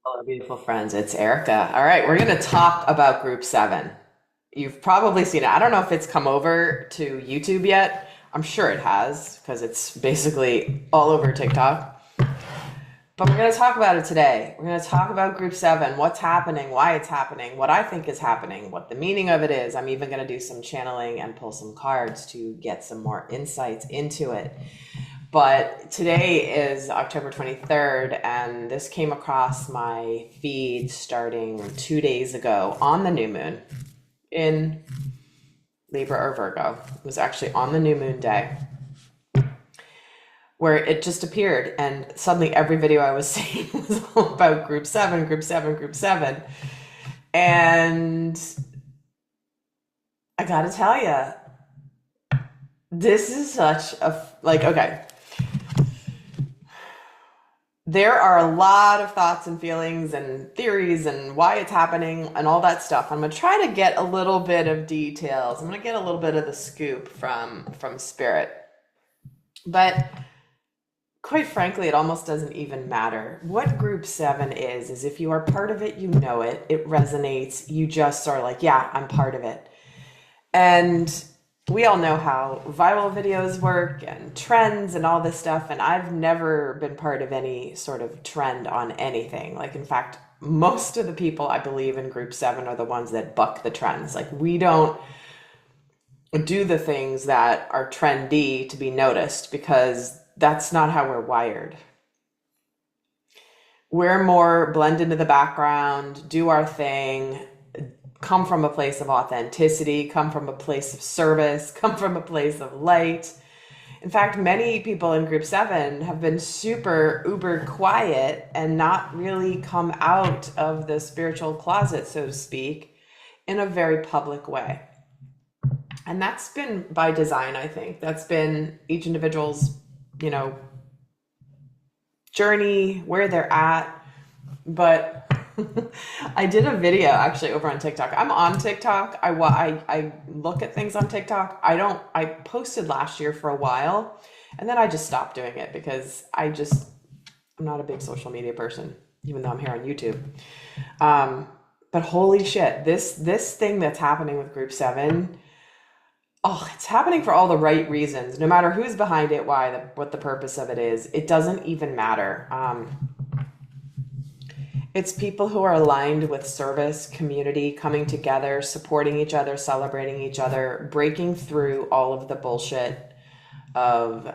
Hello, beautiful friends. It's Erica. All right, we're going to talk about Group 7. You've probably seen it. I don't know if it's come over to YouTube yet. I'm sure it has because it's basically all over TikTok. But we're going to talk about it today. We're going to talk about Group 7, what's happening, why it's happening, what I think is happening, what the meaning of it is. I'm even going to do some channeling and pull some cards to get some more insights into it. But today is October 23rd, and this came across my feed starting 2 days ago on the new moon in Libra or Virgo. It was actually on the new moon day where it just appeared, and suddenly every video I was seeing was all about Group 7, Group 7, Group 7. And I gotta tell you, this is such a, like, okay. There are a lot of thoughts and feelings and theories and why it's happening and all that stuff. I'm going to try to get a little bit of details. I'm going to get a little bit of the scoop from spirit. But quite frankly, it almost doesn't even matter. What Group 7 is if you are part of it, you know it. It resonates. You just are like, yeah, I'm part of it. And we all know how viral videos work and trends and all this stuff. And I've never been part of any sort of trend on anything. Like, in fact, most of the people I believe in Group 7 are the ones that buck the trends. Like, we don't do the things that are trendy to be noticed because that's not how we're wired. We're more blend into the background, do our thing, come from a place of authenticity, come from a place of service, come from a place of light. In fact, many people in Group 7 have been super uber quiet and not really come out of the spiritual closet, so to speak, in a very public way. And that's been by design, I think. That's been each individual's, you know, journey, where they're at. But I did a video actually over on TikTok. I'm on TikTok. I look at things on TikTok. I posted last year for a while, and then I just stopped doing it because I'm not a big social media person, even though I'm here on YouTube. But holy shit, this thing that's happening with Group 7, oh, it's happening for all the right reasons. No matter who's behind it, why, what the purpose of it is, it doesn't even matter. It's people who are aligned with service, community, coming together, supporting each other, celebrating each other, breaking through all of the bullshit of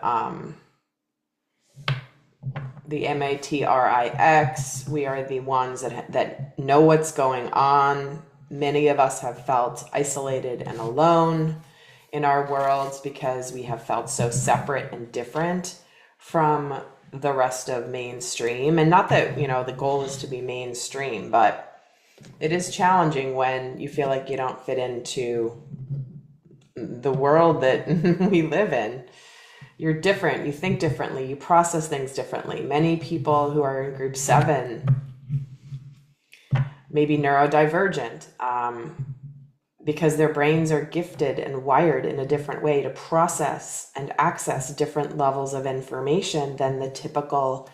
the matrix. We are the ones that know what's going on. Many of us have felt isolated and alone in our worlds because we have felt so separate and different from the rest of mainstream. And not that, the goal is to be mainstream, but it is challenging when you feel like you don't fit into the world that we live in. You're different, you think differently, you process things differently. Many people who are in Group 7 may be neurodivergent, because their brains are gifted and wired in a different way to process and access different levels of information than the typical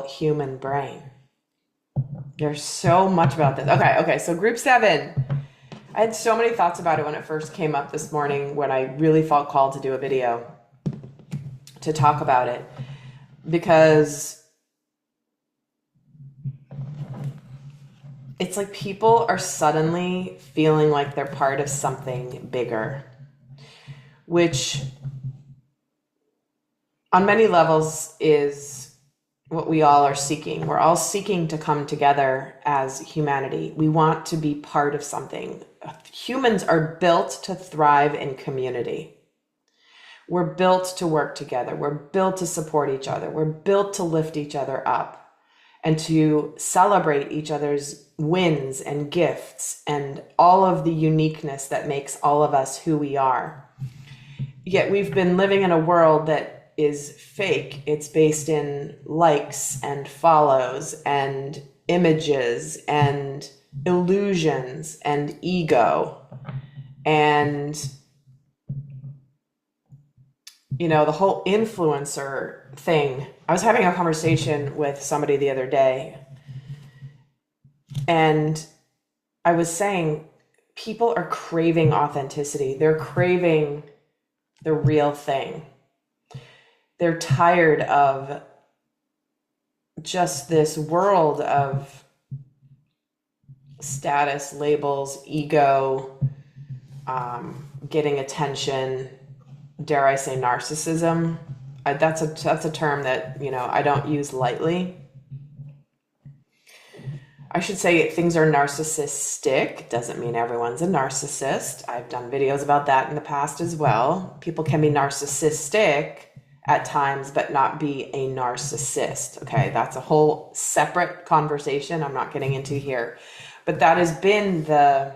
human brain. There's so much about this. Okay, so Group 7. I had so many thoughts about it when it first came up this morning, when I really felt called to do a video to talk about it, because it's like people are suddenly feeling like they're part of something bigger, which on many levels is what we all are seeking. We're all seeking to come together as humanity. We want to be part of something. Humans are built to thrive in community. We're built to work together. We're built to support each other. We're built to lift each other up and to celebrate each other's wins and gifts and all of the uniqueness that makes all of us who we are. Yet we've been living in a world that is fake. It's based in likes and follows and images and illusions and ego. And the whole influencer thing. I was having a conversation with somebody the other day, and I was saying people are craving authenticity. They're craving the real thing. They're tired of just this world of status, labels, ego, getting attention, dare I say narcissism. That's a term that, I don't use lightly. I should say things are narcissistic. Doesn't mean everyone's a narcissist. I've done videos about that in the past as well. People can be narcissistic at times, but not be a narcissist. Okay, that's a whole separate conversation I'm not getting into here. But that has been the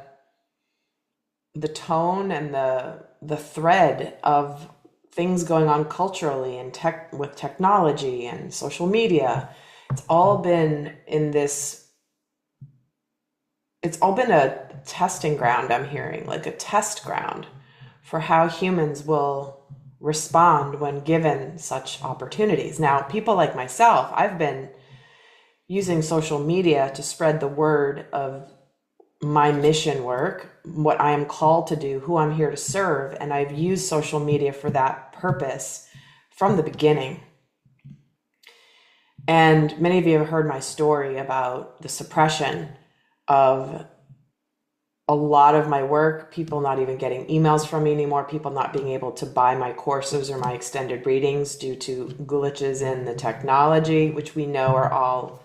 tone and the thread of things going on culturally and with technology and social media. It's all been a testing ground, I'm hearing, like a test ground for how humans will respond when given such opportunities. Now, people like myself, I've been using social media to spread the word of my mission work, what I am called to do, who I'm here to serve, and I've used social media for that purpose from the beginning. And many of you have heard my story about the suppression of a lot of my work, people not even getting emails from me anymore, people not being able to buy my courses or my extended readings due to glitches in the technology, which we know are all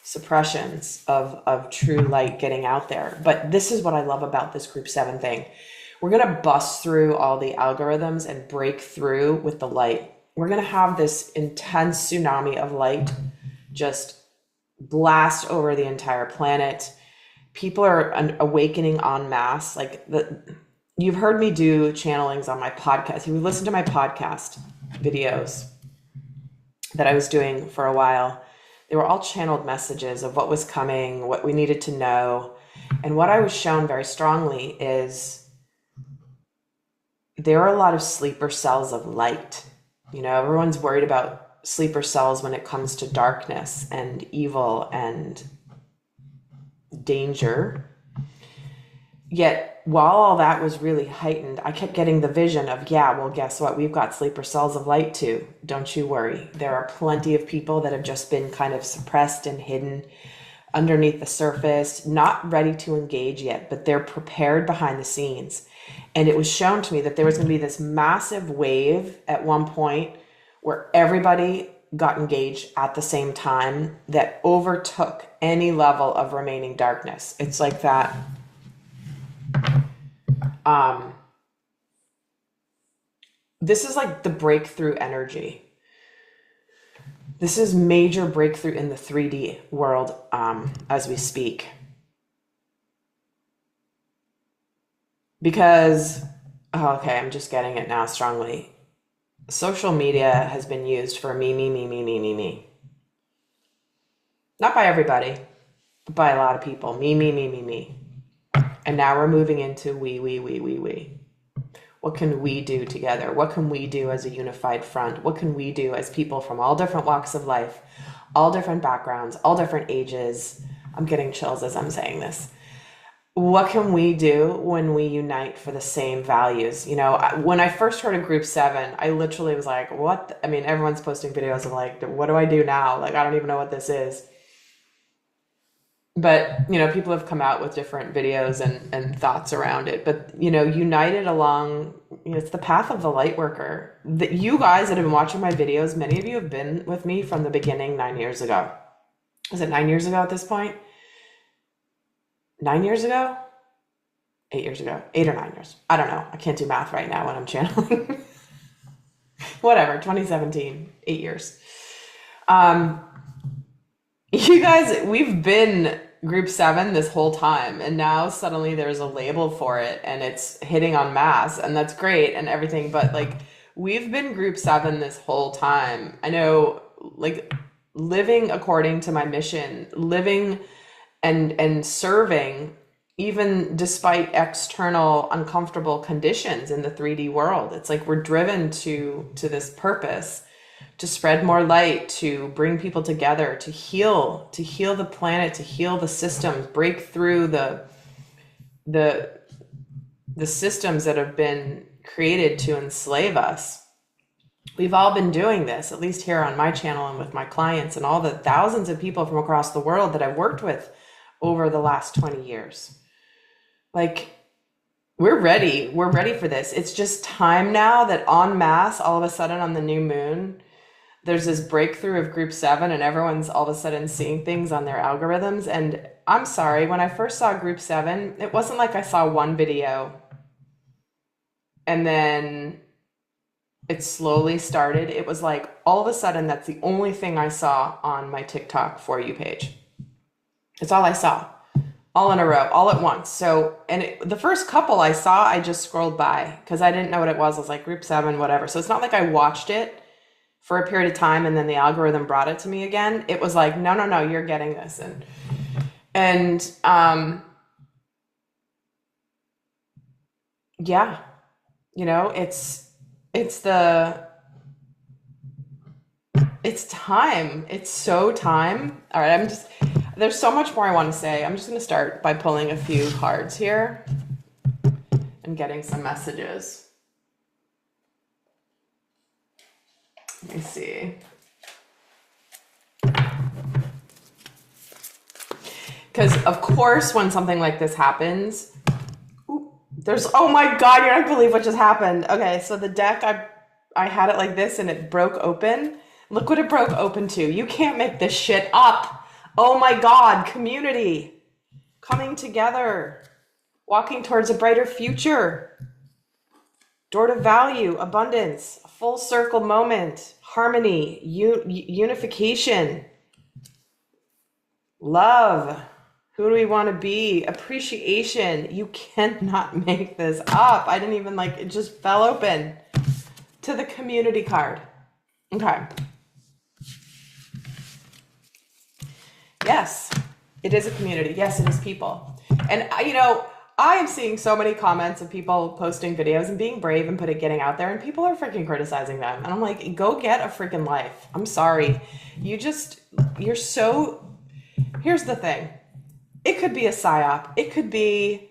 suppressions of true light getting out there. But this is what I love about this Group 7 thing. We're going to bust through all the algorithms and break through with the light. We're going to have this intense tsunami of light just blast over the entire planet. People are awakening en masse. You've heard me do channelings on my podcast. If you listen to my podcast videos that I was doing for a while, they were all channeled messages of what was coming, what we needed to know. And what I was shown very strongly is there are a lot of sleeper cells of light. Everyone's worried about sleeper cells when it comes to darkness and evil and danger. Yet while all that was really heightened, I kept getting the vision of, guess what? We've got sleeper cells of light too. Don't you worry. There are plenty of people that have just been kind of suppressed and hidden underneath the surface, not ready to engage yet, but they're prepared behind the scenes. And it was shown to me that there was going to be this massive wave at one point where everybody got engaged at the same time that overtook any level of remaining darkness. It's like that. This is like the breakthrough energy. This is major breakthrough in the 3D world as we speak. Because, I'm just getting it now strongly. Social media has been used for me. Not by everybody, but by a lot of people. Me. And now we're moving into we. What can we do together? What can we do as a unified front? What can we do as people from all different walks of life, all different backgrounds, all different ages? I'm getting chills as I'm saying this. What can we do when we unite for the same values? When I first heard of Group 7, I literally was like, what? Everyone's posting videos of what do I do now? I don't even know what this is. But, people have come out with different videos and thoughts around it. But, united along, it's the path of the light worker. That you guys that have been watching my videos, many of you have been with me from the beginning 9 years ago. Was it 9 years ago at this point? 9 years ago? 8 years ago? 8 or 9 years. I don't know. I can't do math right now when I'm channeling. Whatever, 2017, 8 years. You guys, we've been Group 7 this whole time, and now suddenly there's a label for it and it's hitting en masse, and that's great and everything, but we've been Group 7 this whole time. I know, living according to my mission, living and serving even despite external uncomfortable conditions in the 3D world. It's like we're driven to this purpose to spread more light, to bring people together, to heal the planet, to heal the systems, break through the systems that have been created to enslave us. We've all been doing this, at least here on my channel and with my clients and all the thousands of people from across the world that I've worked with over the last 20 years. Like, we're ready. We're ready for this. It's just time now that en masse, all of a sudden on the new moon, there's this breakthrough of group 7 and everyone's all of a sudden seeing things on their algorithms. And I'm sorry, when I first saw group 7, it wasn't like I saw one video and then it slowly started. It was like all of a sudden that's the only thing I saw on my TikTok For You page. It's all I saw, all in a row, all at once. So, and the first couple I saw, I just scrolled by because I didn't know what it was. I was like group 7, whatever. So it's not like I watched it for a period of time and then the algorithm brought it to me again. It was like, no, you're getting this. And yeah, you know, it's time. It's so time. All right. There's so much more I want to say. I'm just going to start by pulling a few cards here and getting some messages. Let me see. Because of course, when something like this happens, oh my God, you're not gonna believe what just happened. Okay, so the deck, I had it like this and it broke open. Look what it broke open to. You can't make this shit up. Oh my God, community, coming together, walking towards a brighter future. Door to value, abundance, a full circle moment, harmony, unification, love. Who do we want to be? Appreciation. You cannot make this up. I didn't even it just fell open to the community card. Okay. Yes, it is a community. Yes, it is people. And I am seeing so many comments of people posting videos and being brave and getting out there, and people are freaking criticizing them. And I'm like, go get a freaking life. I'm sorry. Here's the thing. It could be a psyop. It could be,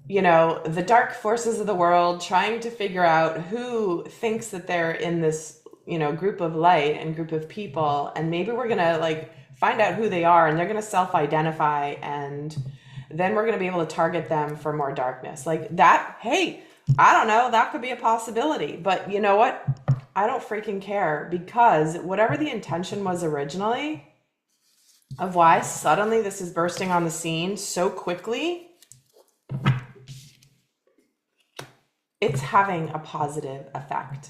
the dark forces of the world trying to figure out who thinks that they're in this, group of light and group of people. And maybe we're going to find out who they are and they're going to self-identify, and then we're going to be able to target them for more darkness. Like that, hey, I don't know, that could be a possibility. But you know what? I don't freaking care, because whatever the intention was originally of why suddenly this is bursting on the scene so quickly, it's having a positive effect.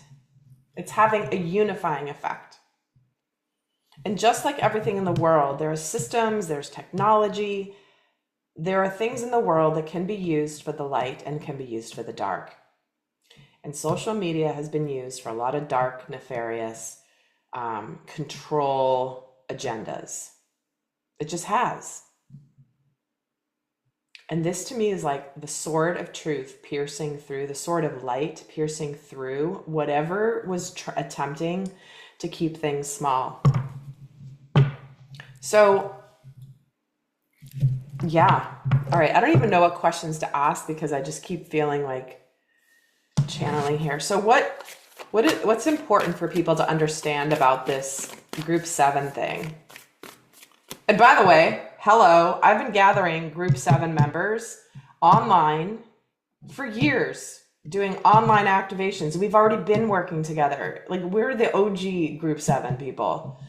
It's having a unifying effect. And just like everything in the world, there are systems, there's technology, there are things in the world that can be used for the light and can be used for the dark. And social media has been used for a lot of dark, nefarious control agendas. It just has. And this to me is like the sword of truth piercing through, the sword of light piercing through whatever was attempting to keep things small. So, yeah. All right. I don't even know what questions to ask because I just keep feeling like channeling here. So what's important for people to understand about this group 7 thing? And by the way, hello, I've been gathering group 7 members online for years, doing online activations. We've already been working together. Like, we're the OG group 7 people.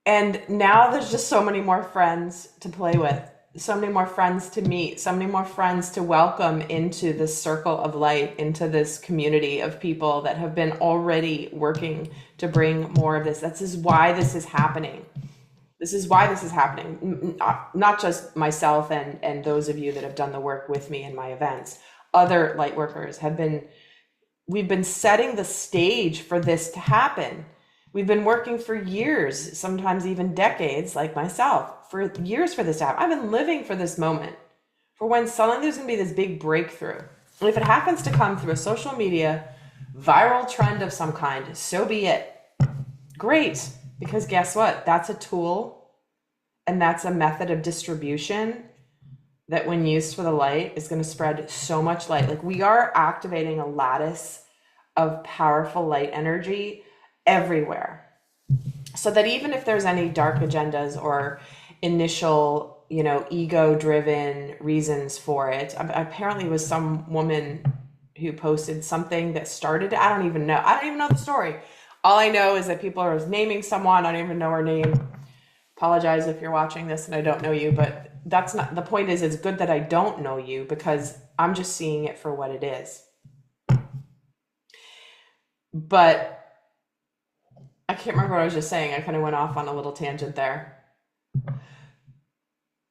And now there's just so many more friends to play with, so many more friends to meet, so many more friends to welcome into this circle of light, into this community of people that have been already working to bring more of this. This is why this is happening. This is why this is happening. Not just myself and those of you that have done the work with me in my events. Other light workers we've been setting the stage for this to happen. We've been working for years, sometimes even decades, like myself, for years for this to happen. I've been living for this moment, for when suddenly there's going to be this big breakthrough. And if it happens to come through a social media viral trend of some kind, so be it. Great, because guess what? That's a tool and that's a method of distribution that when used for the light is going to spread so much light. Like we are activating a lattice of powerful light energy everywhere. So that even if there's any dark agendas or initial, ego driven reasons for it, apparently it was some woman who posted something that started, I don't even know the story. All I know is that people are naming someone. I don't even know her name. Apologize if you're watching this and I don't know you, but that's not the point. Is it's good that I don't know you because I'm just seeing it for what it is. But I can't remember what I was just saying. I kind of went off on a little tangent there.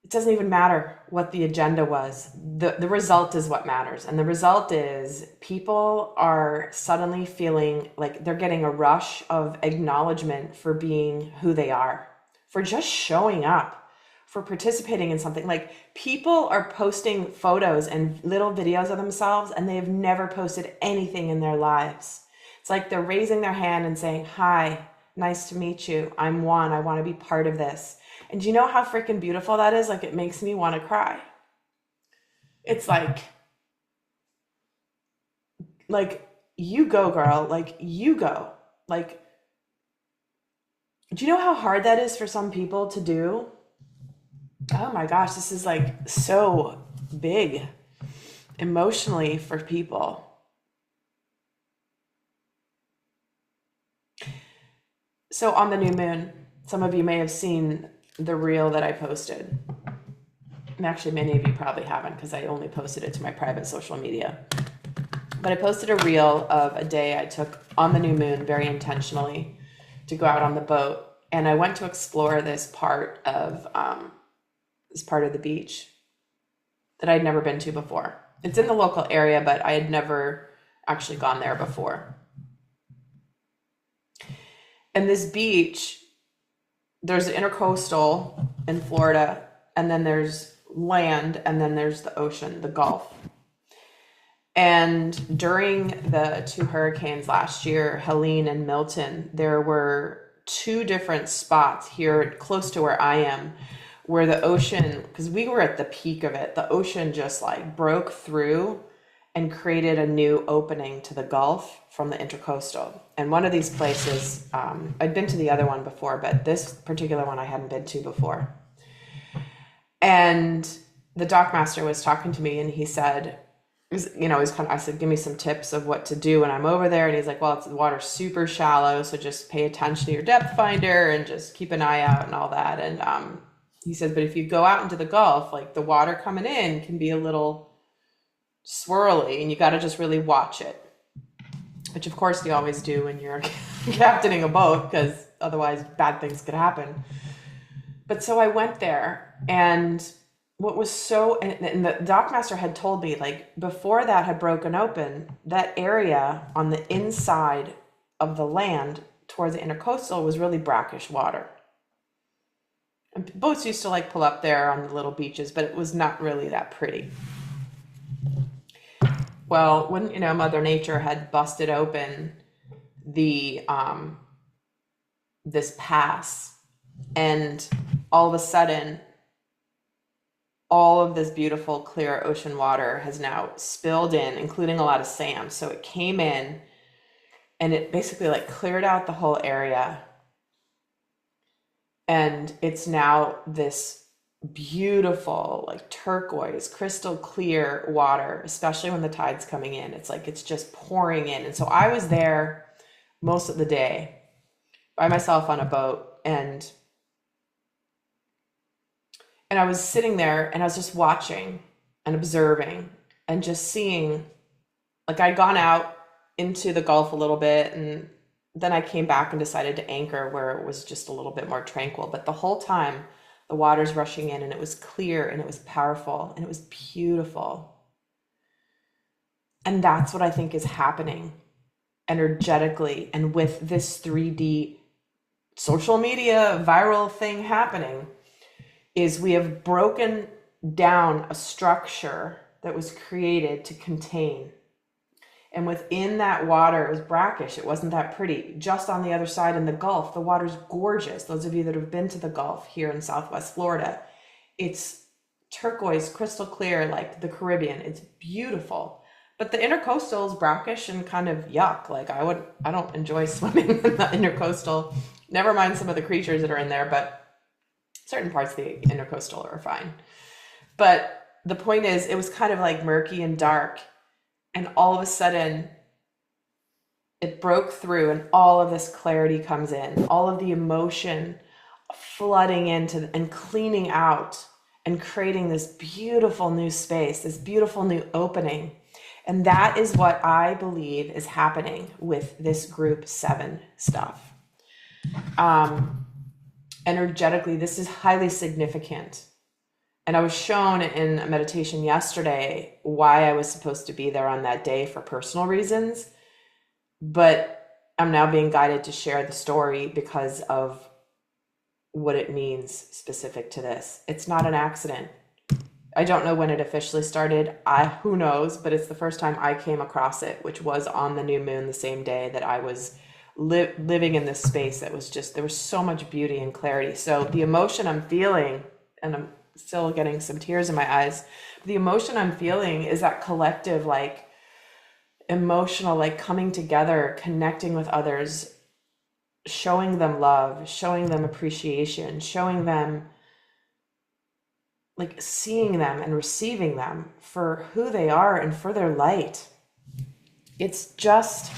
It doesn't even matter what the agenda was. The result is what matters. And the result is people are suddenly feeling like they're getting a rush of acknowledgement for being who they are, for just showing up, for participating in something. Like people are posting photos and little videos of themselves and they have never posted anything in their lives. It's like they're raising their hand and saying, hi, nice to meet you. I'm Juan. I want to be part of this. And do you know how freaking beautiful that is? Like it makes me want to cry. It's like you go, girl. Like you go. Like, do you know how hard that is for some people to do? Oh my gosh, this is like so big emotionally for people. So on the new moon, some of you may have seen the reel that I posted. And actually, many of you probably haven't because I only posted it to my private social media. But I posted a reel of a day I took on the new moon very intentionally to go out on the boat. And I went to explore this part of the beach that I'd never been to before. It's in the local area, but I had never actually gone there before. And this beach, there's the intercoastal in Florida, and then there's land, and then there's the ocean, the Gulf. And during the 2 hurricanes last year, Helene and Milton, there were 2 different spots here close to where I am where the ocean, because we were at the peak of it, the ocean just like broke through and created a new opening to the Gulf from the intercoastal. And one of these places, I'd been to the other one before, but this particular one I hadn't been to before. And the dockmaster was talking to me and he said, I said, give me some tips of what to do when I'm over there. And he's like, well, the water's super shallow, so just pay attention to your depth finder and just keep an eye out and all that. And he says, but if you go out into the Gulf, like the water coming in can be a little swirly and you got to just really watch it, which of course you always do when you're captaining a boat because otherwise bad things could happen. But so I went there, and what was and the dockmaster had told me, like, before that had broken open, that area on the inside of the land towards the intercoastal was really brackish water. And boats used to like pull up there on the little beaches, but it was not really that pretty. Well, when, Mother Nature had busted open the, this pass, and all of a sudden, all of this beautiful clear ocean water has now spilled in, including a lot of sand. So it came in and it basically like cleared out the whole area. And it's now this beautiful, like turquoise, crystal clear water, especially when the tide's coming in. It's like it's just pouring in. And so I was there most of the day by myself on a boat, and I was sitting there and I was just watching and observing and just seeing, like I'd gone out into the Gulf a little bit, and then I came back and decided to anchor where it was just a little bit more tranquil. But the whole time the water's rushing in, and it was clear and it was powerful and it was beautiful. And that's what I think is happening energetically. And with this 3D social media viral thing happening, is we have broken down a structure that was created to contain. And within that water, it was brackish. It wasn't that pretty. Just on the other side in the Gulf, the water's gorgeous. Those of you that have been to the Gulf here in Southwest Florida, it's turquoise, crystal clear, like the Caribbean. It's beautiful. But the intercoastal is brackish and kind of yuck. Like I don't enjoy swimming in the intercoastal. Never mind some of the creatures that are in there, but certain parts of the intercoastal are fine. But the point is, it was kind of like murky and dark. And all of a sudden, it broke through and all of this clarity comes in. All of the emotion flooding into and cleaning out and creating this beautiful new space, this beautiful new opening. And that is what I believe is happening with this group 7 stuff. Energetically, this is highly significant. And I was shown in a meditation yesterday why I was supposed to be there on that day for personal reasons. But I'm now being guided to share the story because of what it means specific to this. It's not an accident. I don't know when it officially started. Who knows, but it's the first time I came across it, which was on the new moon, the same day that I was living in this space that was just, there was so much beauty and clarity. So the emotion I'm feeling, and I'm still getting some tears in my eyes, the emotion I'm feeling is that collective, like emotional, like coming together, connecting with others, showing them love, showing them appreciation, showing them, like seeing them and receiving them for who they are and for their light. It's just,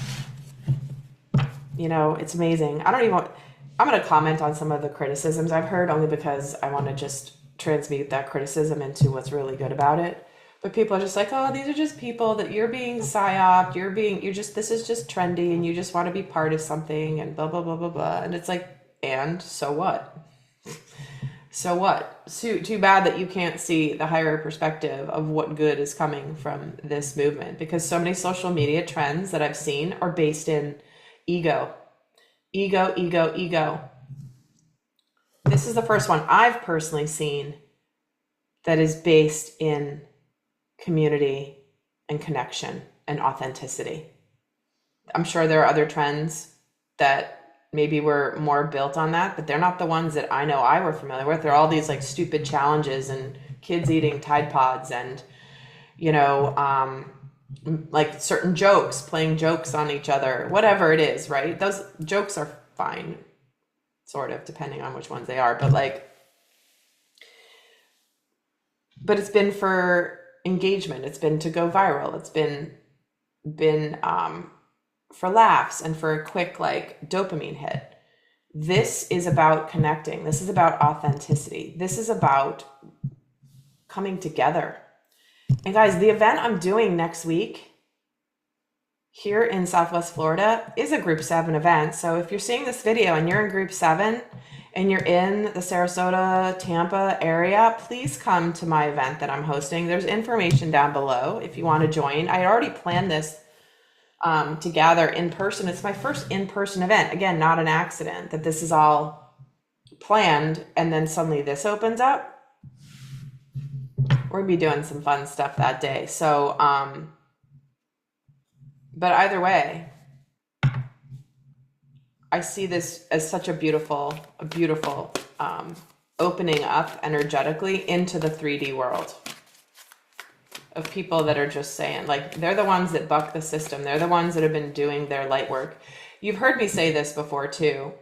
it's amazing. I'm going to comment on some of the criticisms I've heard only because I want to just transmute that criticism into what's really good about it. But people are just like, oh, these are just people that you're being psyoped, this is just trendy and you just want to be part of something and blah, blah, blah, blah, blah. And it's like, and so what? So what? Too bad that you can't see the higher perspective of what good is coming from this movement, because so many social media trends that I've seen are based in ego. Ego, ego, ego. This is the first one I've personally seen that is based in community and connection and authenticity. I'm sure there are other trends that maybe were more built on that, but they're not the ones that I know I were familiar with. There are all these like stupid challenges and kids eating Tide Pods and, like certain jokes, playing jokes on each other, whatever it is, right? Those jokes are fine, sort of, depending on which ones they are, but it's been for engagement. It's been to go viral. It's been for laughs and for a quick like dopamine hit. This is about connecting. This is about authenticity. This is about coming together. And guys, the event I'm doing next week here in Southwest Florida is a group 7 event. So if you're seeing this video and you're in group 7 and you're in the Sarasota, Tampa area, please come to my event that I'm hosting. There's information down below if you want to join. I had already planned this to gather in person. It's my first in-person event. Again, not an accident that this is all planned and then suddenly this opens up. We're gonna be doing some fun stuff that day. So, but either way, I see this as such a beautiful opening up energetically into the 3D world of people that are just saying, like, they're the ones that buck the system. They're the ones that have been doing their light work. You've heard me say this before too.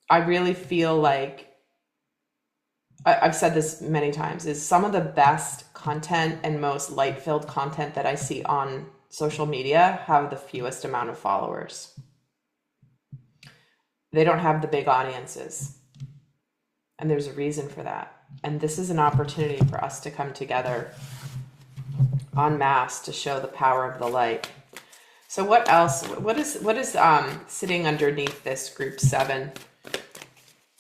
I really feel like, I've said this many times, is some of the best content and most light-filled content that I see on social media have the fewest amount of followers. They don't have the big audiences. And there's a reason for that. And this is an opportunity for us to come together en masse to show the power of the light. So what else? What is sitting underneath this group 7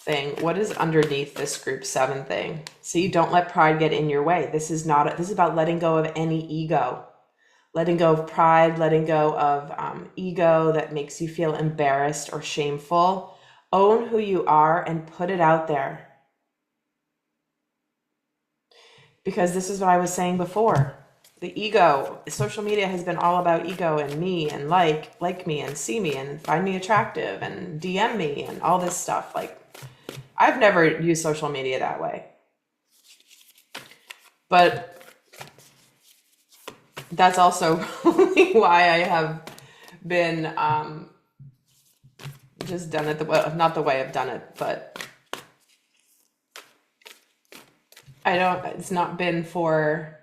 thing? What is underneath this group 7 thing? See, don't let pride get in your way. This is about letting go of any ego, letting go of pride, letting go of ego that makes you feel embarrassed or shameful. Own who you are and put it out there. Because this is what I was saying before. the ego. Social media has been all about ego and me and like me and see me and find me attractive and DM me and all this stuff. Like, I've never used social media that way. But that's also probably why I have been just done it not the way I've done it, but it's not been for,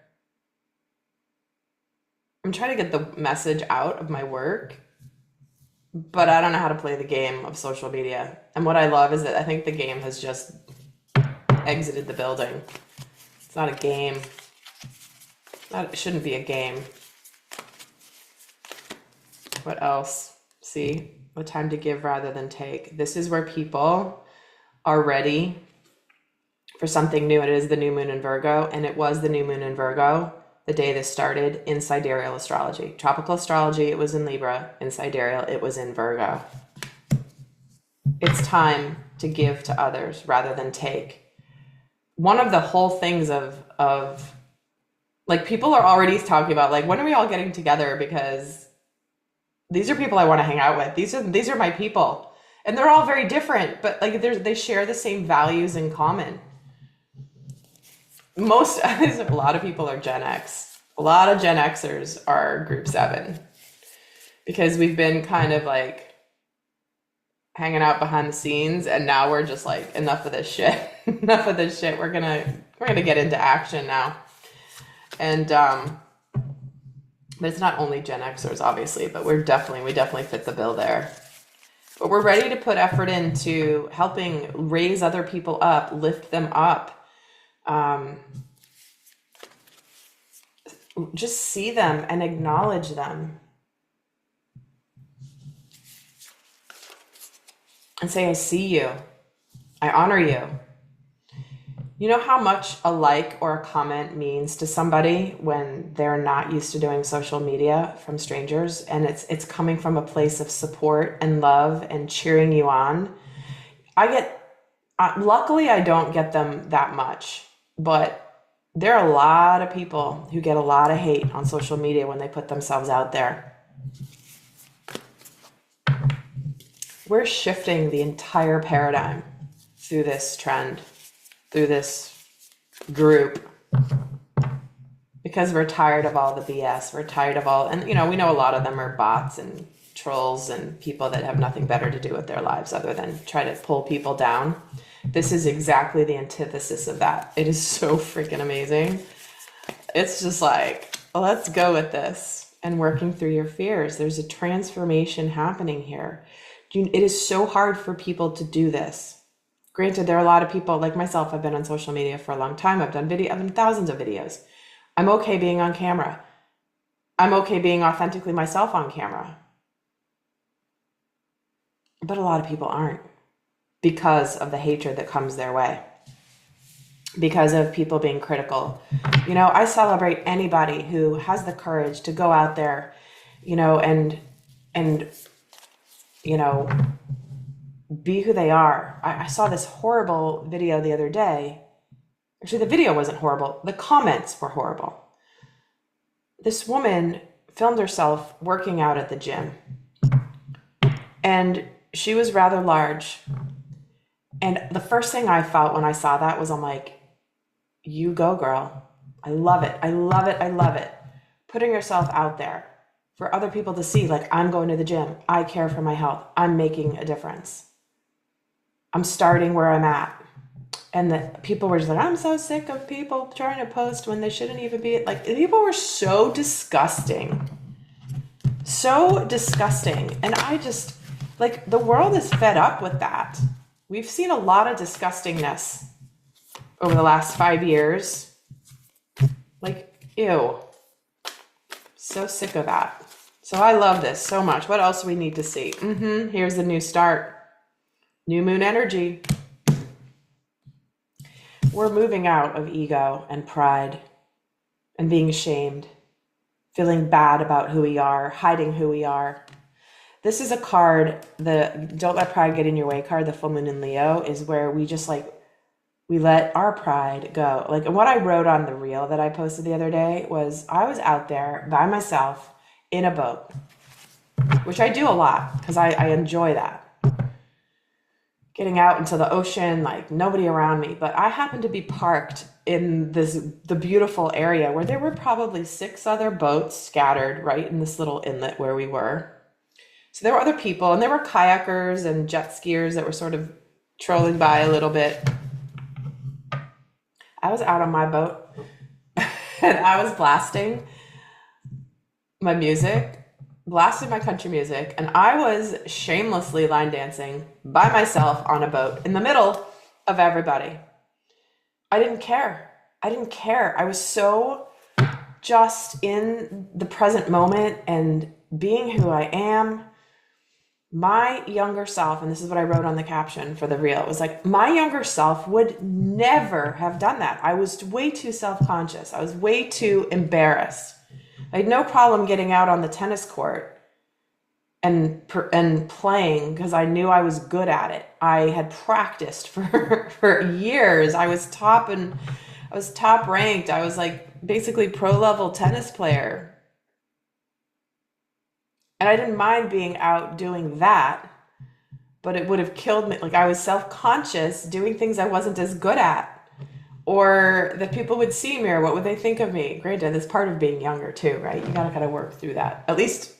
I'm trying to get the message out of my work, but I don't know how to play the game of social media. And what I love is that I think the game has just exited the building. It's not a game. It shouldn't be a game. What else? See, a time to give rather than take. This is where people are ready for something new. It is the new moon in Virgo, and it was the new moon in Virgo the day this started in sidereal astrology. Tropical astrology, it was in Libra. In sidereal, it was in Virgo. It's time to give to others rather than take. One of the whole things of like, people are already talking about, like, when are we all getting together? Because these are people I want to hang out with. These are my people. And they're all very different, but like they share the same values in common. A lot of people are Gen X. A lot of Gen Xers are group 7 because we've been kind of like hanging out behind the scenes, and now we're just like, enough of this shit. Enough of this shit. We're gonna get into action now. And but it's not only Gen Xers, obviously, but we definitely fit the bill there. But we're ready to put effort into helping raise other people up, lift them up. Just see them and acknowledge them. And say, I see you. I honor you. You know how much a like or a comment means to somebody when they're not used to doing social media from strangers, and it's coming from a place of support and love and cheering you on. Luckily I don't get them that much, but there are a lot of people who get a lot of hate on social media when they put themselves out there. We're shifting the entire paradigm through this trend, through this group, because we're tired of all the BS. We're tired of and we know a lot of them are bots and trolls and people that have nothing better to do with their lives other than try to pull people down. This is exactly the antithesis of that. It is so freaking amazing. It's just like, let's go with this and working through your fears. There's a transformation happening here. It is so hard for people to do this. Granted, there are a lot of people like myself. I've been on social media for a long time. I've done thousands of videos. I'm okay being on camera. I'm okay being authentically myself on camera. But a lot of people aren't, because of the hatred that comes their way, because of people being critical. I celebrate anybody who has the courage to go out there, and be who they are. I saw this horrible video the other day. Actually, the video wasn't horrible. The comments were horrible. This woman filmed herself working out at the gym, and she was rather large. And the first thing I felt when I saw that was, I'm like, you go, girl. I love it. I love it. I love it. Putting yourself out there for other people to see, like, I'm going to the gym. I care for my health. I'm making a difference. I'm starting where I'm at. And the people were just like, I'm so sick of people trying to post when they shouldn't even be. Like, people were so disgusting. So disgusting. And I just, like, the world is fed up with that. We've seen a lot of disgustingness over the last 5 years. Like, ew. So sick of that. So I love this so much. What else do we need to see? Here's the new start. New moon energy. We're moving out of ego and pride and being ashamed, feeling bad about who we are, hiding who we are. This is a card, the Don't Let Pride Get in Your Way card, the full moon in Leo, is where we just like, We let our pride go. Like, and what I wrote on the reel that I posted the other day was I was out there by myself in a boat, which I do a lot because I enjoy that. Getting out into the ocean, like nobody around me. But I happened to be parked in the beautiful area where there were probably 6 other boats scattered right in this little inlet where we were. So there were other people, and there were kayakers and jet skiers that were sort of trolling by a little bit. I was out on my boat and I was blasting my music, blasting my country music, and I was shamelessly line dancing by myself on a boat in the middle of everybody. I didn't care. I didn't care. I was so just in the present moment and being who I am. My younger self, and this is what I wrote on the caption for the reel, it was like, my younger self would never have done that. I was way too self-conscious. I was way too embarrassed. I had no problem getting out on the tennis court and playing because I knew I was good at it. I had practiced for years. I was top ranked. I was like basically pro level tennis player. And I didn't mind being out doing that, but it would have killed me. Like I was self-conscious doing things I wasn't as good at, or that people would see me, or what would they think of me? Granted, that's part of being younger too, right? You gotta kind of work through that. At least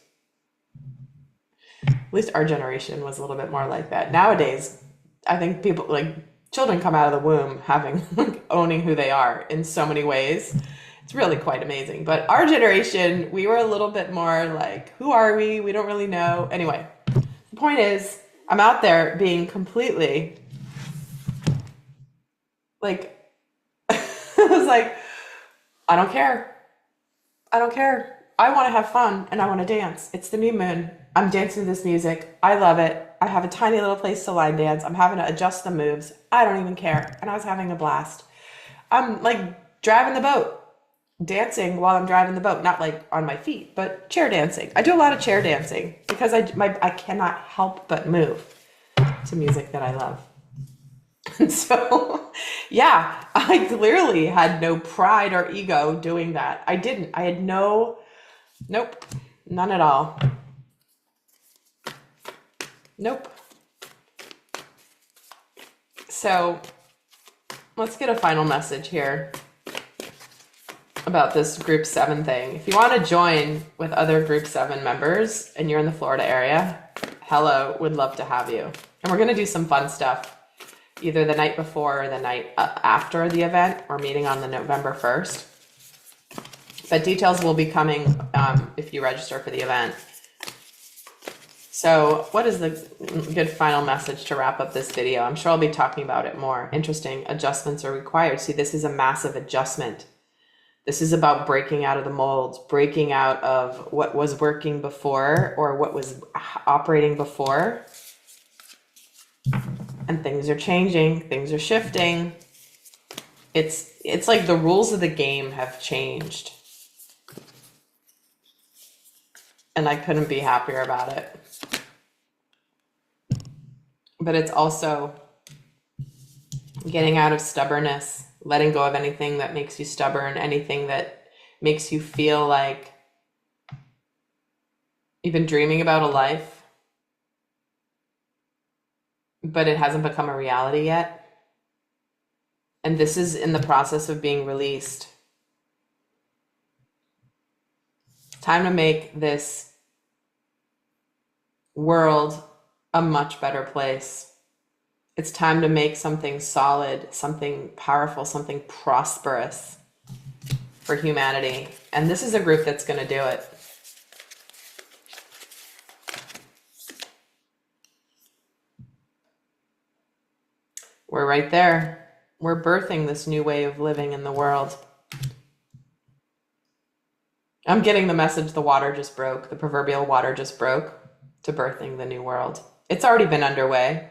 our generation was a little bit more like that. Nowadays, I think people, like children, come out of the womb having like owning who they are in so many ways. It's really quite amazing. But our generation, we were a little bit more like, who are we? We don't really know. Anyway, the point is, I'm out there being completely like, I was like, I don't care. I don't care. I want to have fun and I want to dance. It's the new moon. I'm dancing to this music. I love it. I have a tiny little place to line dance. I'm having to adjust the moves. I don't even care. And I was having a blast. I'm like driving the boat, dancing while I'm driving the boat, not like on my feet, but chair dancing. I do a lot of chair dancing because I cannot help but move to music that I love. And so, yeah, I clearly had no pride or ego doing that. I didn't. I had nope, none at all. Nope. So let's get a final message here about this group 7 thing. If you want to join with other group 7 members and you're in the Florida area, hello, would love to have you. And we're going to do some fun stuff either the night before or the night after the event. We're meeting on the November 1st. But details will be coming if you register for the event. So what is the good final message to wrap up this video? I'm sure I'll be talking about it more. Interesting. Adjustments are required. See, this is a massive adjustment. This is about breaking out of the molds, breaking out of what was working before or what was operating before. And things are changing, things are shifting. It's like the rules of the game have changed. And I couldn't be happier about it. But it's also getting out of stubbornness, letting go of anything that makes you stubborn, anything that makes you feel like you've been dreaming about a life, but it hasn't become a reality yet. And this is in the process of being released. Time to make this world a much better place. It's time to make something solid, something powerful, something prosperous for humanity. And this is a group that's going to do it. We're right there. We're birthing this new way of living in the world. I'm getting the message the water just broke, the proverbial water just broke to birthing the new world. It's already been underway.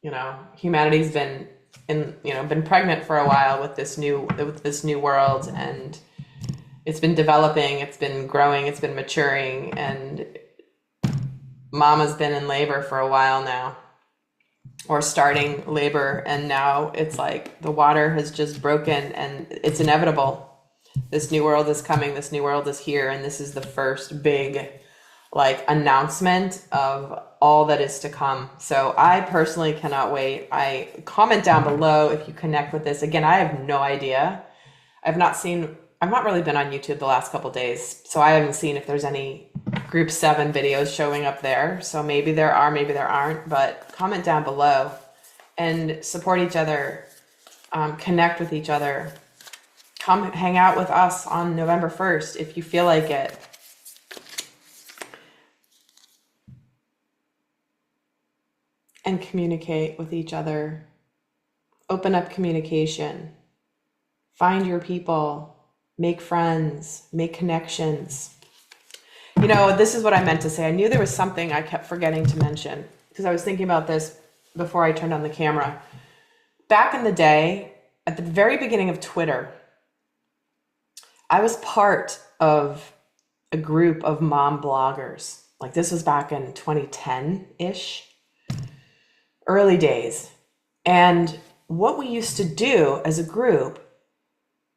You know, humanity's been been pregnant for a while with this new world, and it's been developing, it's been growing, it's been maturing, and Mama's been in labor for a while now. or starting labor, and now it's like the water has just broken and it's inevitable. This new world is coming, this new world is here, and this is the first big like announcement of all that is to come. So I personally cannot wait. I comment down below if you connect with this. Again, I have no idea. I've not really been on YouTube the last couple days, so I haven't seen if there's any group 7 videos showing up there. So maybe there are, maybe there aren't, but comment down below and support each other, connect with each other. Come hang out with us on November 1st if you feel like it. And communicate with each other. Open up communication. Find your people. Make friends. Make connections. You know, this is what I meant to say. I knew there was something I kept forgetting to mention because I was thinking about this before I turned on the camera. Back in the day, at the very beginning of Twitter, I was part of a group of mom bloggers. Like this was back in 2010-ish, early days. And what we used to do as a group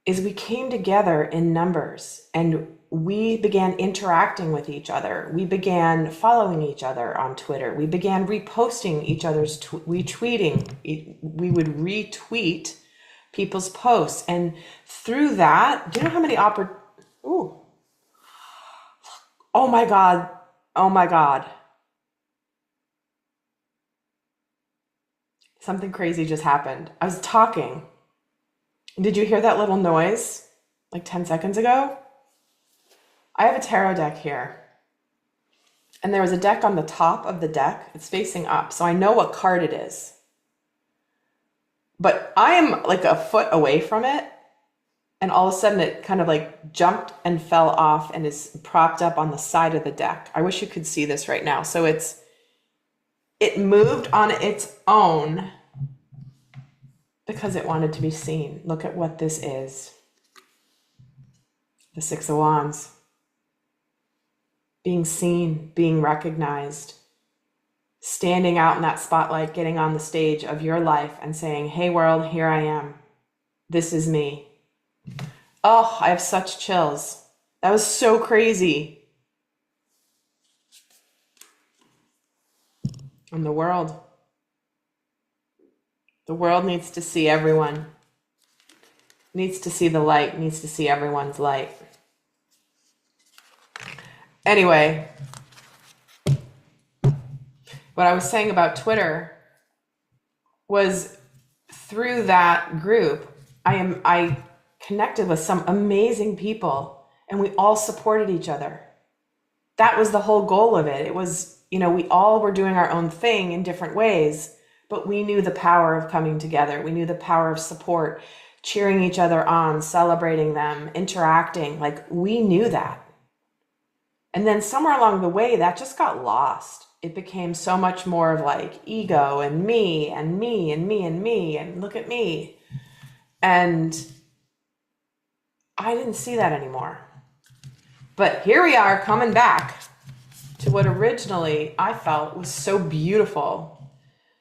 is we came together in numbers and we began interacting with each other. We began following each other on Twitter. We began reposting each other's retweeting. We would retweet people's posts. And through that, do you know how many oh my God. Oh my God. Something crazy just happened. I was talking. Did you hear that little noise like 10 seconds ago? I have a tarot deck here. And there was a deck on the top of the deck. It's facing up. So I know what card it is. But I am like a foot away from it. And all of a sudden it kind of like jumped and fell off and is propped up on the side of the deck. I wish you could see this right now. So it moved on its own because it wanted to be seen. Look at what this is. The 6 of Wands. Being seen, being recognized, standing out in that spotlight, getting on the stage of your life and saying, hey world, here I am. This is me. Oh, I have such chills. That was so crazy. And the world needs to see everyone. Needs to see the light, needs to see everyone's light. Anyway, what I was saying about Twitter was through that group, I connected with some amazing people and we all supported each other. That was the whole goal of it. It was, you know, we all were doing our own thing in different ways, but we knew the power of coming together. We knew the power of support, cheering each other on, celebrating them, interacting. Like we knew that. And then somewhere along the way, that just got lost. It became so much more of like ego and me and me and me and me and look at me. And I didn't see that anymore. But here we are coming back to what originally I felt was so beautiful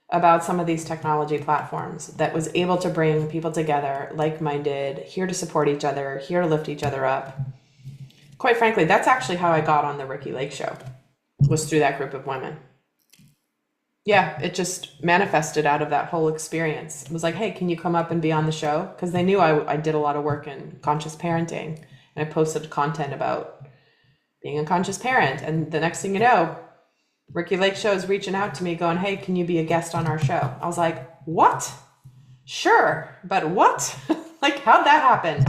about some of these technology platforms that was able to bring people together, like-minded, here to support each other, here to lift each other up. Quite frankly, that's actually how I got on the Ricky Lake show, was through that group of women. Yeah, it just manifested out of that whole experience. It was like, hey, can you come up and be on the show? Because they knew I did a lot of work in conscious parenting. And I posted content about being a conscious parent. And the next thing you know, Ricky Lake show is reaching out to me going, hey, can you be a guest on our show? I was like, what? Sure, but what? Like, how'd that happen?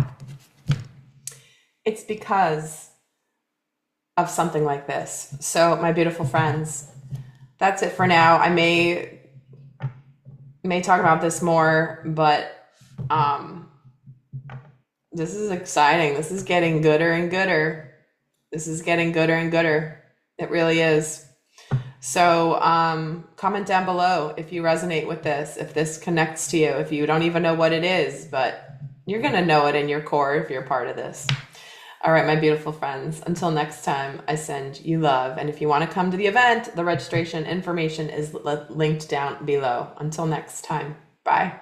It's because of something like this. So my beautiful friends, that's it for now. I may talk about this more, but this is exciting. This is getting gooder and gooder. This is getting gooder and gooder. It really is. So comment down below if you resonate with this, if this connects to you, if you don't even know what it is, but you're going to know it in your core if you're part of this. All right, my beautiful friends. Until next time, I send you love. And if you want to come to the event, the registration information is linked down below. Until next time, bye.